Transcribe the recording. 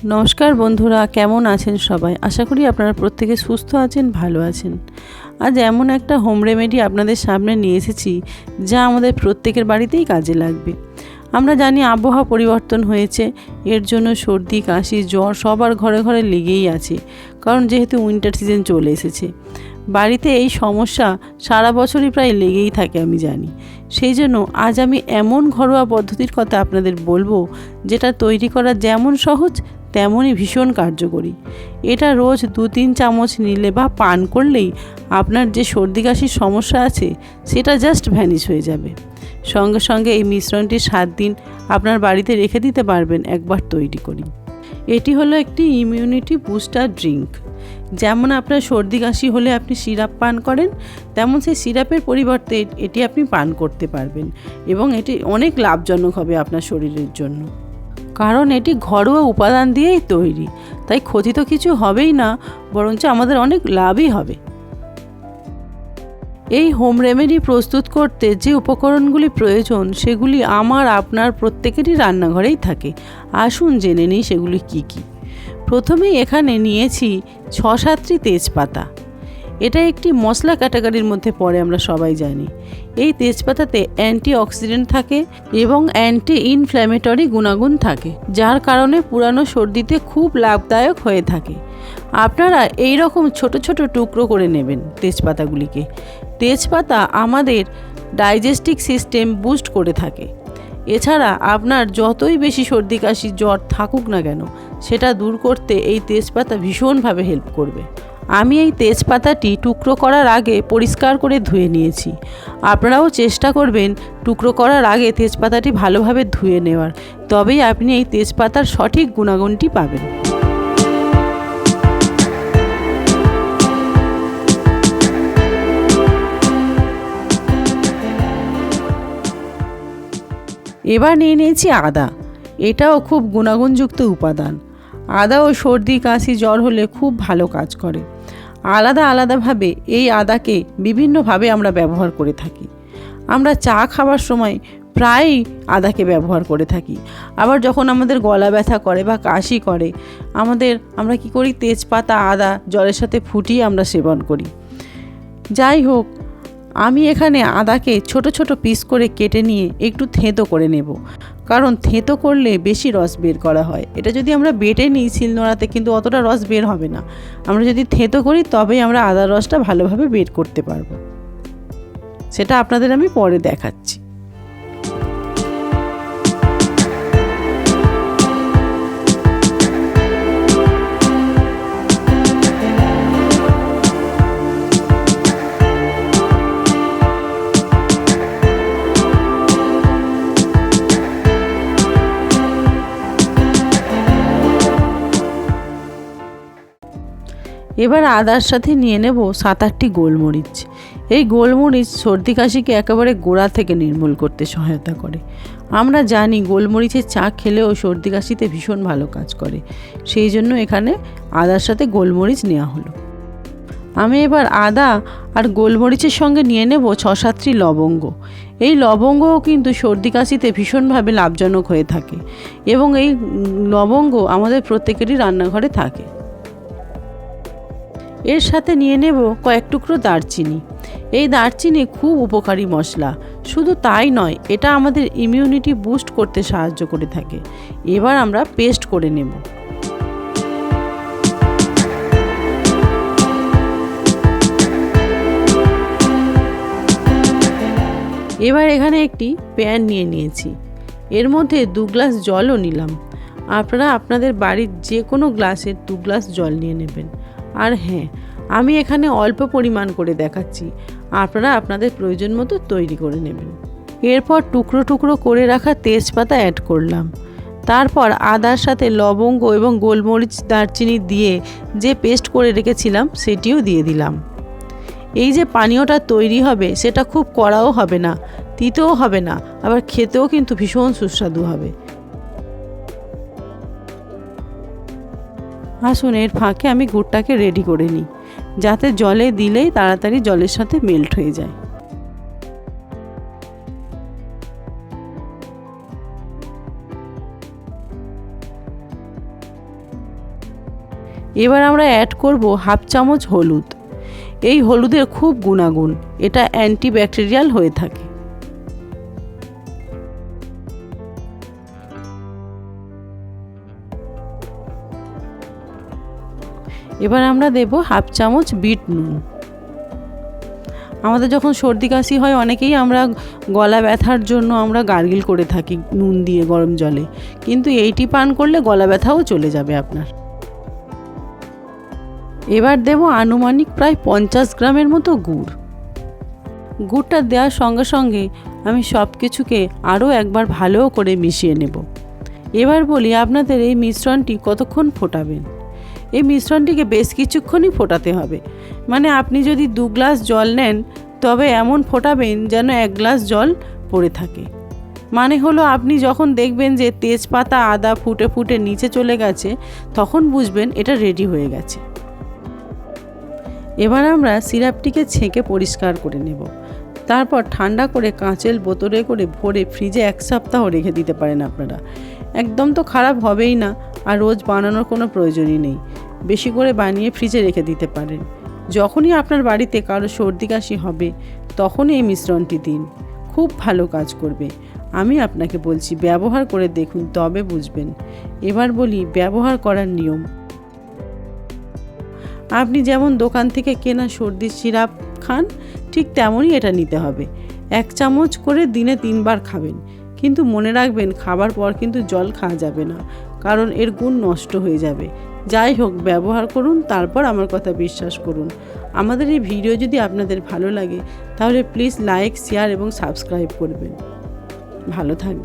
নমস্কার বন্ধুরা, কেমন আছেন সবাই? আশা করি আপনারা প্রত্যেকে সুস্থ আছেন, ভালো আছেন। আজ এমন একটা হোম রেমেডি আপনাদের সামনে নিয়ে এসেছি যা আমাদের প্রত্যেকের বাড়িতেই কাজে লাগবে। আমরা জানি আবহাওয়া পরিবর্তন হয়েছে, এর জন্য সর্দি, কাশি, জ্বর সবার ঘরে ঘরে লেগেই আছে, কারণ যেহেতু উইন্টার সিজন চলে এসেছে। বাড়িতে এই সমস্যা সারা বছরই প্রায় লেগেই থাকে, আমি জানি। সেই জন্য আজ আমি এমন ঘরোয়া পদ্ধতির কথা আপনাদের বলবো যেটা তৈরি করা যেমন সহজ তেমনই ভীষণ কার্যকরী। এটা রোজ 2-3 চামচ নিলে বা পান করলেই আপনার যে সর্দি কাশির সমস্যা আছে সেটা জাস্ট ভ্যানিশ হয়ে যাবে। সঙ্গে সঙ্গে এই মিশ্রণটি 7 দিন আপনার বাড়িতে রেখে দিতে পারবেন একবার তৈরি করি। এটি হলো একটি ইমিউনিটি বুস্টার ড্রিঙ্ক। যেমন আপনার সর্দি কাশি হলে আপনি সিরাপ পান করেন, তেমন সেই সিরাপের পরিবর্তে এটি আপনি পান করতে পারবেন এবং এটি অনেক লাভজনক হবে আপনার শরীরের জন্য, কারণ এটি ঘরোয়া উপাদান দিয়েই তৈরি। তাই ক্ষতি তো কিছু হবেই না, বরঞ্চ আমাদের অনেক লাভই হবে। এই হোম রেমেডি প্রস্তুত করতে যে উপকরণগুলি প্রয়োজন সেগুলি আমার আপনার প্রত্যেকেরই রান্নাঘরেই থাকে। আসুন জেনে নিই সেগুলি কি কি। প্রথমেই এখানে নিয়েছি 6-7টি তেজপাতা। এটা একটি মশলা ক্যাটাগরির মধ্যে পড়ে, আমরা সবাই জানি। এই তেজপাতাতে অ্যান্টিঅক্সিডেন্ট থাকে এবং অ্যান্টি ইনফ্ল্যামেটরি গুণাগুণ থাকে, যার কারণে পুরানো সর্দিতে খুব লাভদায়ক হয়ে থাকে। আপনারা এই রকম ছোট ছোট টুকরো করে নেবেন তেজপাতাগুলিকে। তেজপাতা আমাদের ডাইজেস্টিভ সিস্টেম বুস্ট করে থাকে। এছাড়া আপনার যতই বেশি সর্দি কাশি জ্বর থাকুক না কেন, সেটা দূর করতে এই তেজপাতা ভীষণভাবে হেল্প করবে। আমি এই তেজপাতাটি টুকরো করার আগে পরিষ্কার করে ধুয়ে নিয়েছি। আপনারাও চেষ্টা করবেন টুকরো করার আগে তেজপাতাটি ভালোভাবে ধুয়ে নেওয়ার, তবেই আপনি এই তেজপাতার সঠিক গুণাগুণটি পাবেন। এবার নিয়ে নিয়েছি আদা। এটাও খুব গুণাগুণযুক্ত উপাদান। আদা ও সর্দি কাশি জ্বর হলে খুব ভালো কাজ করে। আলাদা আলাদাভাবে এই আদাকে বিভিন্নভাবে আমরা ব্যবহার করে থাকি। আমরা চা খাওয়ার সময় প্রায়ই আদাকে ব্যবহার করে থাকি। আবার যখন আমাদের গলা ব্যথা করে বা কাশি করে, আমরা কি করি, তেজপাতা আদা জলের সাথে ফুটিয়ে আমরা সেবন করি। যাই হোক, আমি এখানে আদাকে ছোট ছোট পিস করে কেটে নিয়ে একটু থেঁতো করে নেব, কারণ থেঁতো করলে বেশি রস বের করা হয়। এটা যদি আমরা বেটে নিই শিলনোড়াতে, কিন্তু অতটা রস বের হবে না। আমরা যদি থেঁতো করি তবেই আমরা আদার রসটা ভালোভাবে বের করতে পারবো। সেটা আপনাদের আমি পরে দেখাচ্ছি। এবার আদার সাথে নিয়ে নেব 7-8টি গোলমরিচ। এই গোলমরিচ সর্দি কাশিকে একেবারে গোড়া থেকে নির্মূল করতে সহায়তা করে। আমরা জানি গোলমরিচের চা খেলেও সর্দি কাশিতে ভীষণ ভালো কাজ করে, সেই জন্য এখানে আদার সাথে গোলমরিচ নেওয়া হলো। আমি এবার আদা আর গোলমরিচের সঙ্গে নিয়ে নেব 6-7টি লবঙ্গ। এই লবঙ্গও কিন্তু সর্দি কাশিতে ভীষণভাবে লাভজনক হয়ে থাকে এবং এই লবঙ্গ আমাদের প্রত্যেকেরই রান্নাঘরে থাকে। এর সাথে নিয়ে নেব কয়েক টুকরো দারচিনি। এই দারচিনি খুব উপকারী মশলা। শুধু তাই নয়, এটা আমাদের ইমিউনিটি বুস্ট করতে সাহায্য করে থাকে। এবার আমরা পেস্ট করে নেব। এবার এখানে একটি প্যান নিয়ে নিয়েছি। এর মধ্যে 2 গ্লাস জলও নিলাম। আপনারা আপনাদের বাড়ির যে কোনো গ্লাসের 2 গ্লাস জল নিয়ে নেবেন। আর হ্যাঁ, আমি এখানে অল্প পরিমাণ করে দেখাচ্ছি, আপনারা আপনাদের প্রয়োজন মতো তৈরি করে নেবেন। এরপর টুকরো টুকরো করে রাখা তেজপাতা অ্যাড করলাম। তারপর আদার সাথে লবঙ্গ এবং গোলমরিচ দারচিনি দিয়ে যে পেস্ট করে রেখেছিলাম সেটিও দিয়ে দিলাম। এই যে পানীয়টা তৈরি হবে সেটা খুব কড়াও হবে না, তিতেও হবে না, আবার খেতেও কিন্তু ভীষণ সুস্বাদু হবে। আসুন এর ফাঁকে আমি গুড়টাকে রেডি করে নিই, যাতে জলে দিলেই তাড়াতাড়ি জলের সাথে মেল্ট হয়ে যায়। এবার আমরা অ্যাড করব হাফ চামচ হলুদ। এই হলুদের খুব গুণাগুণ, এটা অ্যান্টিব্যাকটেরিয়াল হয়ে থাকে। এবার আমরা দেব হাফ চামচ বিট নুন। আমাদের যখন সর্দি কাশি হয় অনেকেই আমরা গলা ব্যথার জন্য আমরা গার্গিল করে থাকি নুন দিয়ে গরম জলে, কিন্তু এইটি পান করলে গলা ব্যথাও চলে যাবে আপনার। এবার দেব আনুমানিক প্রায় 50 গ্রামের মতো গুড়। গুড়টা দেওয়ার সঙ্গে সঙ্গে আমি সব কিছুকে আরও একবার ভালো করে মিশিয়ে নেব। এবার বলি আপনাদের এই মিশ্রণটি কতক্ষণ ফোটাবেন। এই মিশ্রণটিকে বেশ কিছুক্ষণই ফোটাতে হবে। মানে আপনি যদি 2 গ্লাস জল নেন তবে এমন ফোটাবেন যেন 1 গ্লাস জল পড়ে থাকে। মানে হলো আপনি যখন দেখবেন যে তেজপাতা আদা ফুটে ফুটে নিচে চলে গেছে তখন বুঝবেন এটা রেডি হয়ে গেছে। এবার আমরা সিরাপটিকে ছেঁকে পরিষ্কার করে নেব। তারপর ঠান্ডা করে কাঁচের বোতলে করে ভরে ফ্রিজে 1 সপ্তাহ রেখে দিতে পারেন আপনারা। একদম তো খারাপ হবেই না, আর রোজ বানানোর কোনো প্রয়োজনই নেই। বেশি করে বানিয়ে ফ্রিজে রেখে দিতে পারেন। যখনই আপনার বাড়িতে কারো সর্দি কাশি হবে তখনই এই মিশ্রণটি দিন, খুব ভালো কাজ করবে। আমি আপনাকে বলছি ব্যবহার করে দেখুন, তবে বুঝবেন। এবার বলি ব্যবহার করার নিয়ম। আপনি যেমন দোকান থেকে কেনা সর্দির সিরাপ খান ঠিক তেমনই এটা নিতে হবে। 1 চামচ করে দিনে 3 বার খাবেন, কিন্তু মনে রাখবেন খাবার পর কিন্তু জল খাওয়া যাবে না, কারণ এর গুণ নষ্ট হয়ে যাবে। যাই হোক, ব্যবহার করুন, তারপর আমার কথা বিশ্বাস করুন। আমাদের এই ভিডিও যদি আপনাদের ভালো লাগে তাহলে প্লিজ লাইক, শেয়ার এবং সাবস্ক্রাইব করবেন। ভালো থাকবেন।